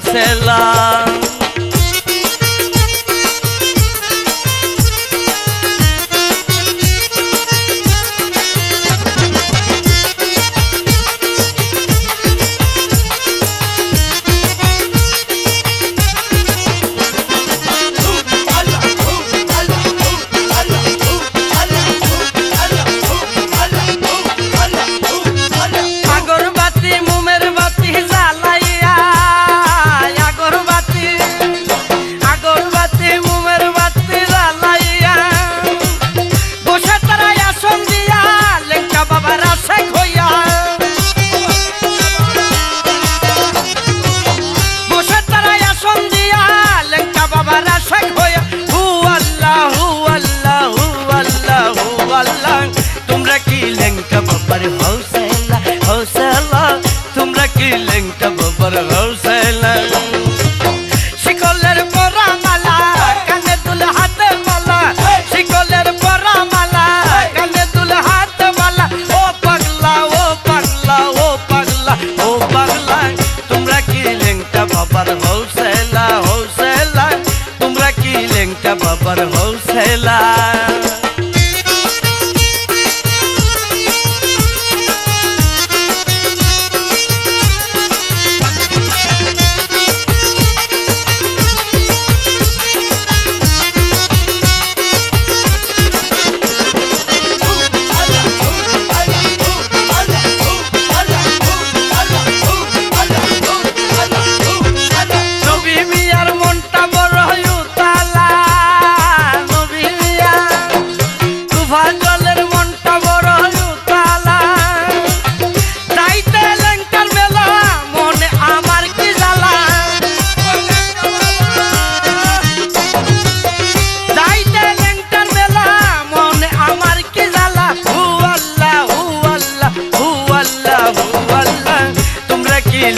হোলসেলা। তোমরা কি লেংটা বাবার হোলসেলা হোলসেলা, তোমরা কি লেংটা বাবার হোলসেলা। শিকলের পরা মালা কানে দুল হাতে মালা, শিকলের পরা মালা কানে দুল হাতে মালা। ও পাগলা ও পাগলা ও পাগলা ও পাগলা, তোমরা কি লেংটা বাবার হোলসেলা হোলসেলা, তোমরা কি লেংটা বাবার হোলসেলা।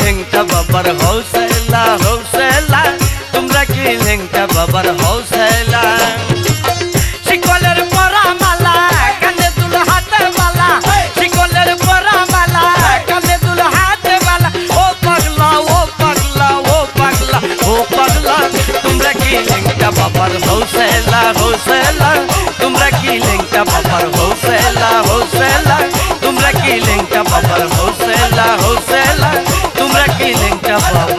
লেংটা বাবার হোলসেলা হোলসেলা, তোমরা কি লেংটা বাবার হোলসেলা। শিকলের পরা মালা কানে দুল হাতে মালা, শিকলের পরা মালা কানে দুল হাতে মালা। ও পাগলা ও পাগলা ও পাগলা ও পাগলা, তোমরা কি লেংটা বাবার হোলসেলা হোলসেলা, তোমরা কি লেংটা বাবার হোলসেলা হোলসেলা, তোমরা কি লেংটা বাবার হোলসেলা হোলসেলা, তোমরা কি লেংটা বাবা।